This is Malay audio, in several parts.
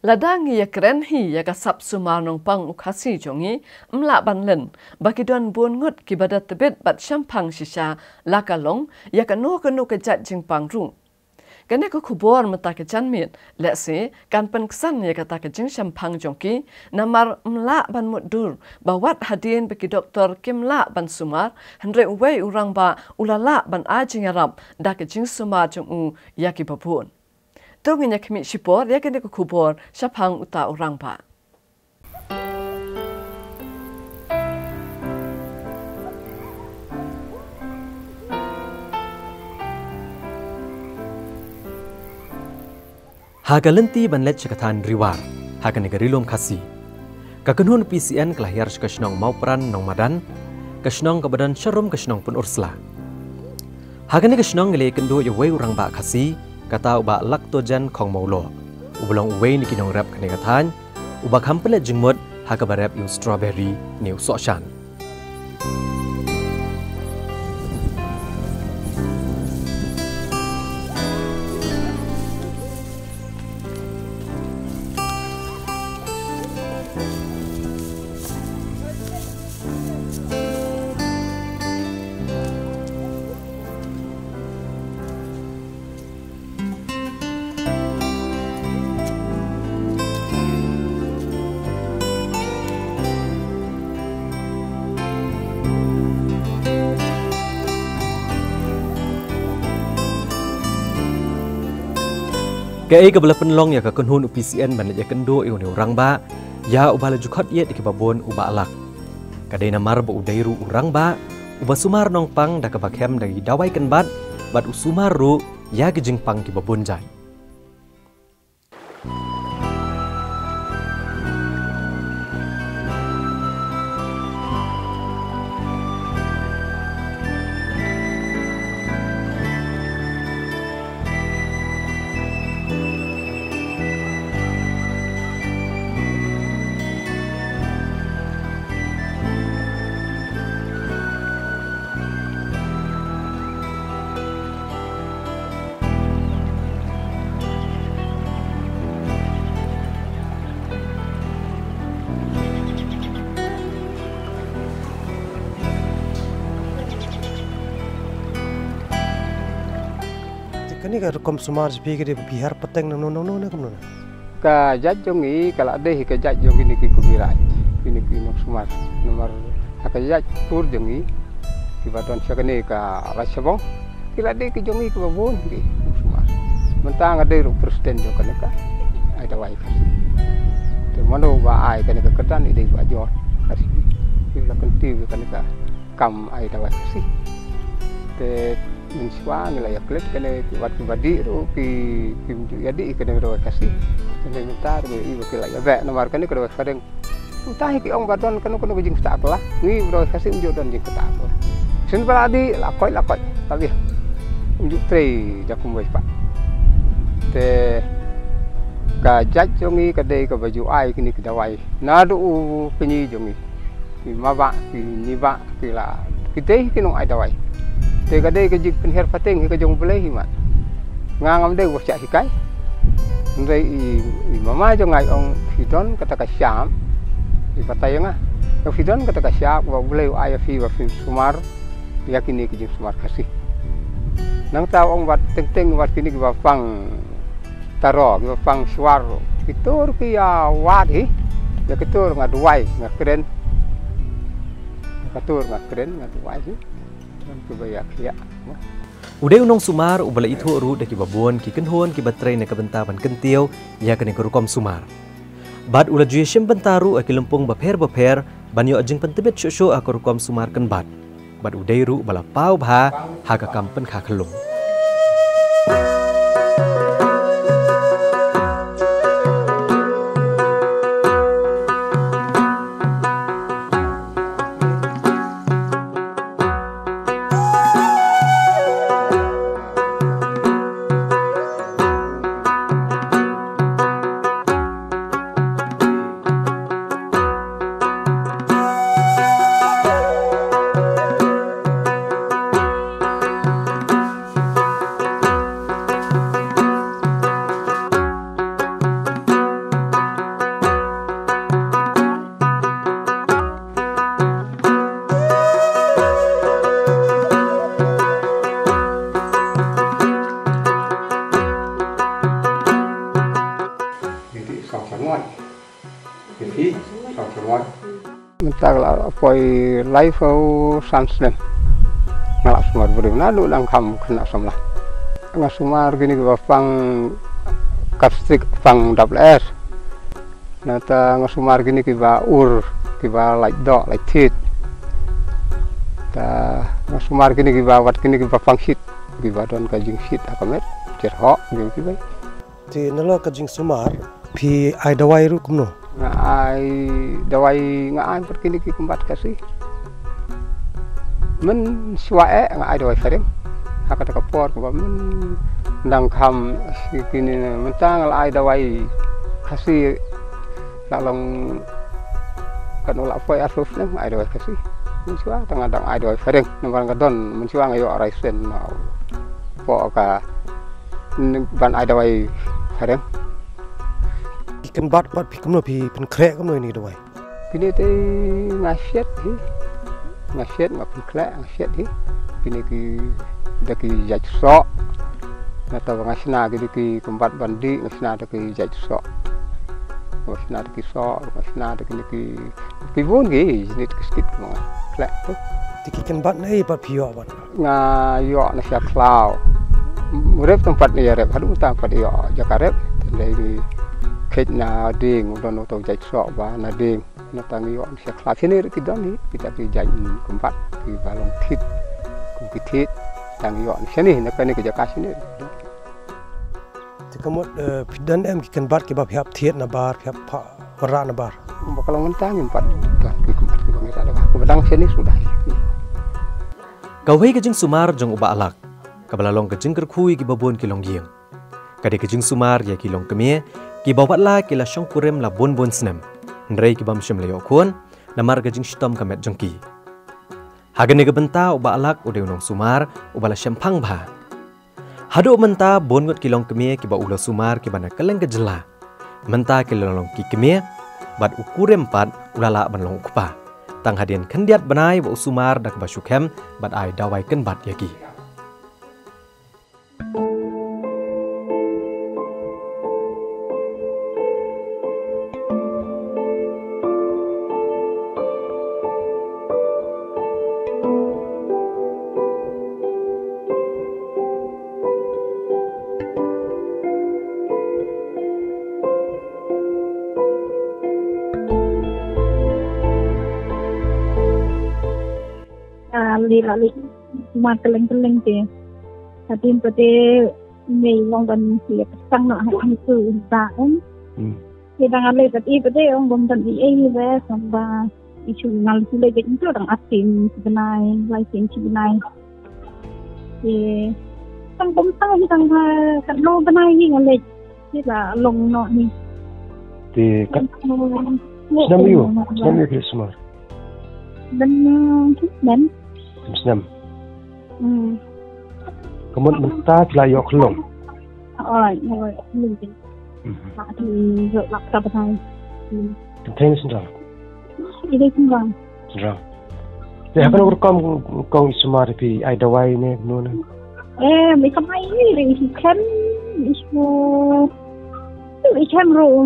Ladang ya keren hi ya kasap sumar nong pang ukasi jongi mla ban len bagi don buon ngot ki badat tebet bat syampang shisha lakalong ya kanu ke jat jing pang rung. Kene ko kubor mata ke janmit let's say kan pen kesan ya kata ke jing syampang jongki namar mla ban mudur bawat hadin bagi doktor kimla ban sumar hendrek uwei urang ba ulala ban ajing arab da ke jing sumar jong u ya ki babun. Tunggu kami sipor, ya kena kubur, syapang uta orang pa. Haga lenti banlet cekatan riwar, haga negarilom kasih. Kakenhun PCN kelahir kesnong mau peran nong madan, kesnong kebadan syarum kesnong pun ursla. Haga ni kesnong ngele kendo yawai orang ba kasih, kata ubah laktojan kong maulo. Ubelong uwei ni kinong rap kenegatan, ubah kampelet jengmut haka barep yung strawberry new soshan. Kaya kebelah penlong ya kekenhun UPCN banyak ya kendo iu ni orang ba ya ubah lejukot ye di kebabon ubah alak. Kadai namar ba udairu orang ba ubah sumar nong pang da kebakhem dari dawai kenbat bat usumar ru ya gejing pang kebabon jai. Kani ka rekom sumar sepi ke bihar peteng nang kamu nana. Ka jajong i kalau ada ke jajong ini ki kubirai ini ki nok sumar nomor ka jaj tur jong i ki baton sakane ka rasabong kila de ki jong i ke babon ki sumar mentang ada ru presiden jo kan ka ada wai ka te mano ba ai kan ka kedan ide ba jo kasi kila kenti kan ka kam ai da wai kasi te inswa nilai klik kene waktu badi ro ki jadi kene ro kasih kene mentar be i wakil ya be nomor kene ro kadang utah ki ong badon kene kono jing sta lah ni ro kasih unjuk don jing sta lah sin baladi lakoi tapi unjuk tre jakum wis pak te ka jaj jongi kadai ka baju ai kini kedawai nadu penyi jongi ki maba ki niba ki la kita kinong ai dawai te kadai ke jik penher pateng ke jong boleh himat ngangam de wacak hikai ndai i mama jo ngai ong hidon kata ka syam di patayanga ke hidon kata ka syam wa boleh aya fi wa fi sumar yakini ke jik sumar kasih nang taw ong wat teng wat kini ba pang taro ba pang suar kitur ki ya wadi ya kitur ngaduai ngakren katur ngakren ngaduai sih Udai unong sumar ubala itu ru daki babon ki kenhon ki batrai na kabentaban kentiu ya kene kerukom sumar. Bad ula juye syem bentaru aki lempung baper banyo ajeng pentebet syosyo akurukom sumar kenbat. Bad udai ru bala pau bha haga kampen kakelung. song semua jadi song semua mentak lah poi live samsem ngalak semua beri nalu lang kam kena somlah nggak semua gini ke bapang kapstik pang double S nata nggak semua gini ke ur ke like dog like tit ta nggak semua gini ke wat gini ke bapang shit ke don kajing shit akamet cerhok gitu gitu Ti nalo kajing sumar pi ai dawai ru kumno. Ngai dawai ngai perkini ki kumbat kasih. Men suae ngai dawai sering. Hakata kapor ko men ndang kam kini mentang ai dawai kasih lalong kanula foi asus nang ai dawai kasih. Men sua tang ndang ai dawai sering nang gadon men sua ngayo raisen po ka ban ai dawai sering. Ikan bat pi kumno pi pen krek kumno ini dawai. Kini te ngasiat hi. Ngasiat ma pen krek ngasiat hi. Kini ki daki jaj sok. Nata ngasna ki kumbat bandi ngasna daki jaj sok. Ngasna daki sok, ngasna daki ki won ki nit skit mo. Krek tu. Ikan bat nai bat pi yo bat. Ngayo na sia klau. Murep tempat ni rep hadu tempat yo jakarep dari kena ding don to jaj sok ba na ding na tangi yo sia klau sini kita ni kita pi jaj kumpat pi balong tit kumpitit tangi yo sini na kani ke jakas sini Tikamot pidan em ikan bat ke bab hiap thiet na bar hiap wara na bar. Kalau mentang empat dan pi kumpat ke bang ada ba bedang sini sudah Kawai kajing sumar jong uba alak kabalalong kajing kerkhui ki babon ki longyeng kade kajing sumar ya ki long kemie ki bawat la ki la shong kurem la bon snem ndrei ki bam shim la yokon namar kajing stom kamet jongki hagane ke benta uba alak ude unong sumar uba la shempang bha hado menta bon ngot ki long kemie ki ba ulo sumar ki bana keleng ke jela menta ki long ki kemie bat ukurem pat ulala banlong ukpa tang hadian kendiat banai wa usumar dak bashukem bat ai dawai ken bat yaki lali cuma keleng-keleng je. Tapi pada ni long dan siap sang nak hari itu tak kan. Kita ngalih tapi pada orang bom dan ini ber sampai isu ngal sudah jadi itu orang asin sebenarnya, lain sebenarnya. Sang bom sang sang kat lo benai ni ngalih. Kita long nak ni. Di kat senam you ke semar. Dan Senam. Kemudian mentah telah yok long. Rồi, mình thì rồi lọc tập này. Penting sendal. Đi đây không vâng. Sendal. Jadi apa nak kau semar pi ai dawai ni nuna. Mấy cái máy này thì khen Tôi xem rồi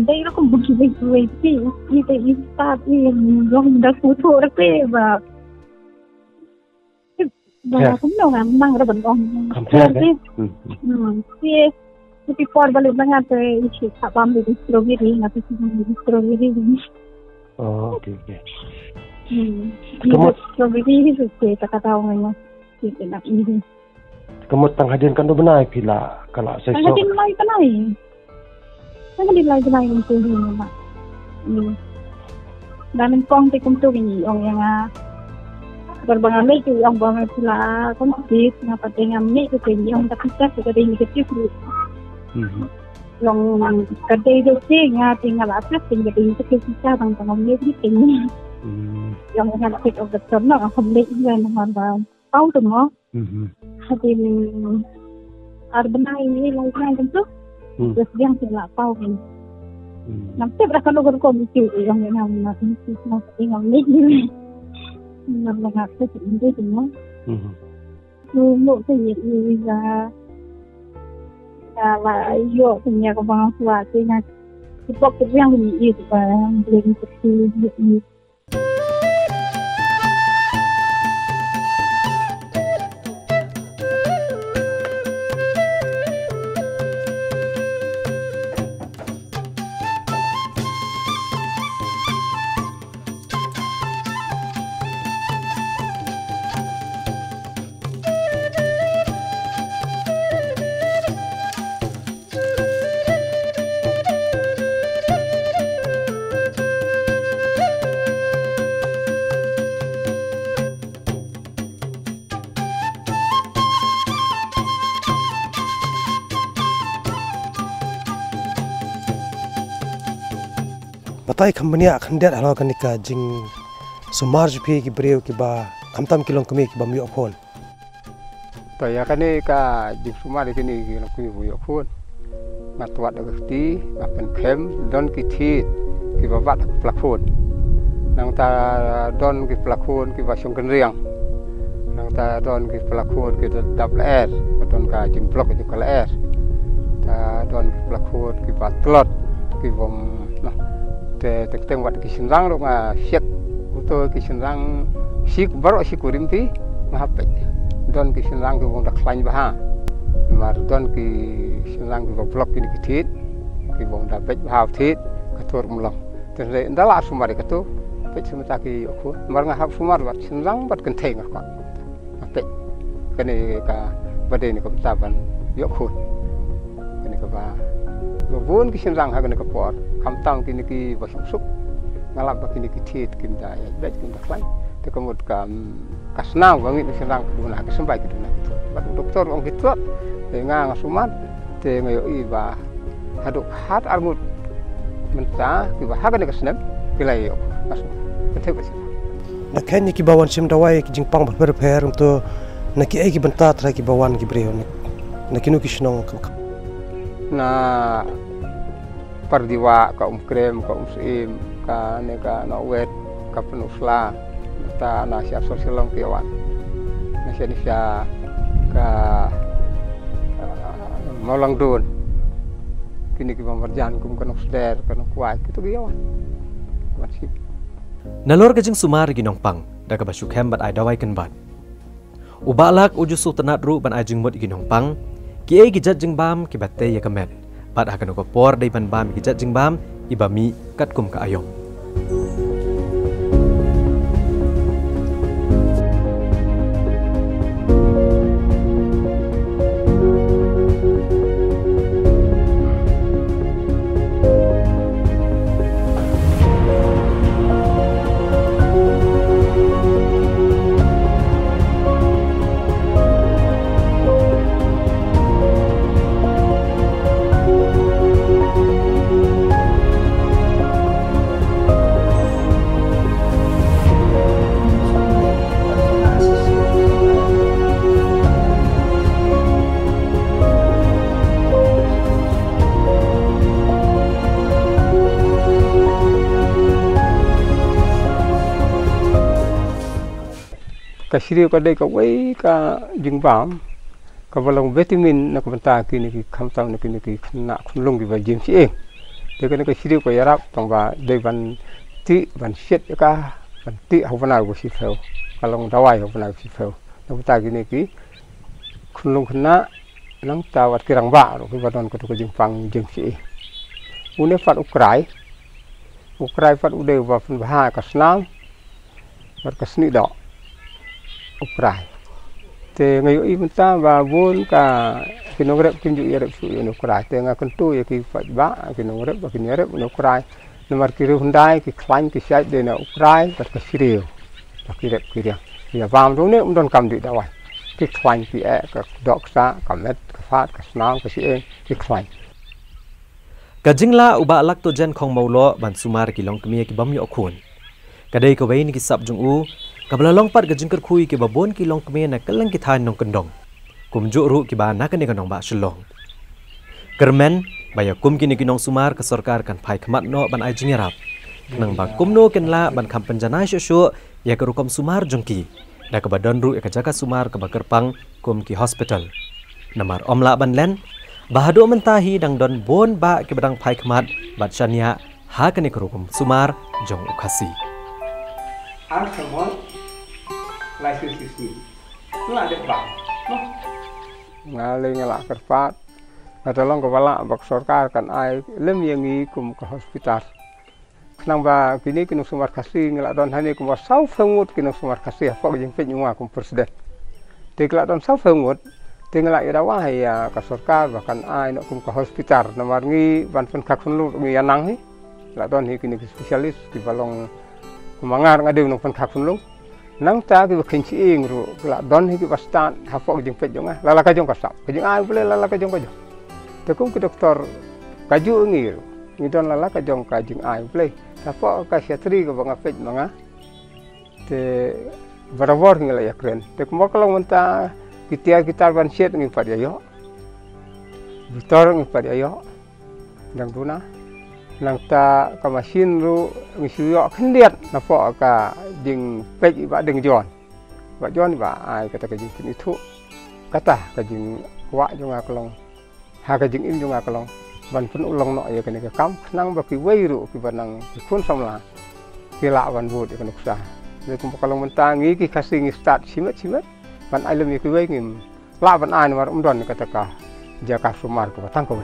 đây nó cũng một cái việc gì như thế ta thì lòng đã phụ thuộc được và cũng đâu làm mang ra bệnh ông. Thì por balik banget isi sabam di strawberry ngapain sih strawberry ini. Okay. Strawberry itu kita tahu kita nak ini. Kamu tang hadian kan do benai pila kalau saya so. Hadian lai benai. Hadian lai benai untuk ini mak. Dan kong te kum tu ini orang yang berbangan itu yang bangan pula konflik ngapa dengan ni tu yang tak bisa kita negatif. Long kadai tu sih tinggal apa tinggal itu kita bang ni ini. Yang nak fit of the term nak complete dengan nama tahu tu mo. Hadian benai ni lai benai tu. Terus dia tidak tahu ni. Nanti berapa logo komisi yang nama itu semua tinggal ni. Nama ngapa seperti itu semua. Lu tu ni là yo punya kebang tua tu nak Sebab tu yang ini itu kan boleh seperti ini. Batai kambania kandiat halo kanika jing sumar jupi ki breu ki ba kamtam kilong kami ki ba mi okon. To ya kani ka jing sumar kini ki kumi bu okon. Matwat agti mapen kem don ki thit ki ba bat plakon. Nang ta don ki plakon ki ba song kenriang. Nang ta don ki plakon ki double air, don ka jing blok ki kala air. Ta don ki plakon ki ba tlot ki bom nah te wat ki sinrang ro nga siat uto ki sinrang sik baro sikurim ti ngapet don ki sinrang ki wong daklain baha mar don ki sinrang ki blok ki tit ki wong da pet baha tit katur mulong te ndala sumar ki tu pet semata ki okho mar nga hap sumar wat sinrang bat kenteng ka ngapet kene ka bade ni ko taban yokho kene ka ba Gubun kisin rang hagan ke por, kamtam kini ki basuk suk, ngalap kini ki tit kinda ya, baik kinda klai, te kemud kasnau bangit kisin rang keduna kesempai keduna itu. Bat doktor ong gitu, te ngang sumat, te ngayo iba haduk hat armut mentah, kiba hagan ke senep, kilai yok, masuk, betul betul. Nak kayaknya ki bawan sim dawai ki jing pang berper untuk nak ki bentar terakhir ki bawan ki breu nak kinu ki senong. Na perdiwa ka krem ka sim ka neka na wet ka penusla ta na sia sosialong piawan na sia ka molang don kini ki pemberjaan kum kana sder kana kuat itu piawan masih Nalor kajing sumar ginong pang daga basuk hem bat ai dawai kan bat ubalak uju sultanat ru ban ajing mot ginong pang ki ai gijat jing bam ki batte ya kamet pat akan ko por dai ban bam gijat jing bam ibami kat kum ka ayong kasiri ka dai ka wei ka jingbam ka balong vitamin na ka banta kini ki khamtam na kini ki na khunlung ki ba jim si te ka kasiri ko yarap tong ba dai ban ti ban set ka ban ti hobana go si feu kalong dawai hobana si feu na banta kini ki khunlung khna nang tawat kirang ba ro ki badon ko to jingpang jim si une fat ukrai fat ude ba pun ba ka snam bar ka sni do ukrai te ngayo ibenta ba bun ka kinogrep kinju yarep su no ukrai te nga kentu ya ki fat ba kinogrep ba kinarep no ukrai nomor kiru hundai ki klan ki sai de na ukrai bat ka siriu ba kirep kiria ya bam do ne don kam di dawai ki klan ki ka dok sa kamet ka fat ka snang ka si ki klan kajingla uba alak to jen khong maulo ban sumar ki long kmi ki bam yo khun kadai ko vein ki sap jung u kabla long pat gajing ker khui ki babon ki long kme na kalang ki than nong kendong kumju ru ki ba na kan kanong ba shlong kermen baya kum ki ni kinong sumar ka sarkar kan phai khmat no ban ai jingerap nang ba kumno kenla ban kham panjana shu ya ka rukom sumar jongki da ka badon ru ka jaka sumar ka bakerpang kum ki hospital namar omla ban len Bahado mentahi dang don bon ba ke badang pai kemat bat syania hakane kerukum sumar jong ukasi. Ang semua license sini. Nggak ada bang. Ngalih ngelak kerpat. Tolong kepala bak sorkar kan ai lem yang kum ke hospital. Kenang ba kini kinu sumar kasih ngelak don hani kum sau fengut kinu sumar kasih apa yang penyua kum presiden. Tegelak don sau fengut tinggalak ira wah ya ke sorkar bahkan ai nak kum ke hospital nomor ngi ban pen kak pen lu ngi anang ni. Lak don hi kini spesialis di balong kumangar ngade nong pen kak pen lu. Nang ta ki kenci ing ru lak don hi ki pastan hafok jeng pet jonga lala ka jong ka sap. Kajeng ai boleh lala ka jong ka jong. Tekum ke doktor kaju ngir ngidon lala ka jong ka jing ai play apa ka syatri ka banga pej manga te barawor ngila ya kren te kuma kalau menta kita ban syet ngi pad yo doktor ngi pad yo dang duna nang ta ka masin ru ngi suyo khendiat napa ka jing pej ba deng jon ba ai kata ka jing itu kata ka jing wa jonga kelong haga jing in junga kalong ban pun ulong no ya kene kam nang baki weiru ki banang kun samla kila wan bud ya kene kusah ne kum kalong mentangi ki kasing start simet ban ailem ki wei ngim la ban an war umdon kata ka jaka sumar ko tang ko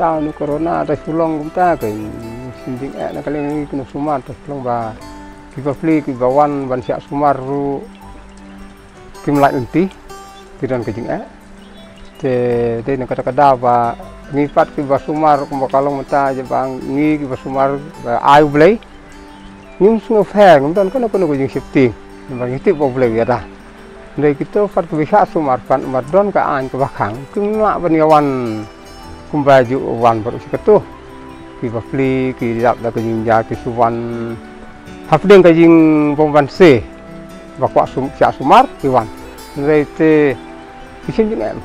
tao ni corona ta sulong kumta ke sinding na kaleng kinu sumar ta sulong ba kiba fli kiba wan ban sia sumar ru kimlai unti tidan ke jing te na kata kada ba ngipat kiba sumar kumba kalong mata je bang ngi kiba sumar ba ai blai ngum sungo fa ngum don kono ko jing safety bang itu bo blai ya da ndai kita fat bisa sumar pan madon ka an ke bakang kimla ban yawan kumbaju wan baru seketuh ki bafli ki dap da kajing ja ki suwan hafdeng kajing bomban se bakwa sum sia sumar ki wan rete kisim jeng em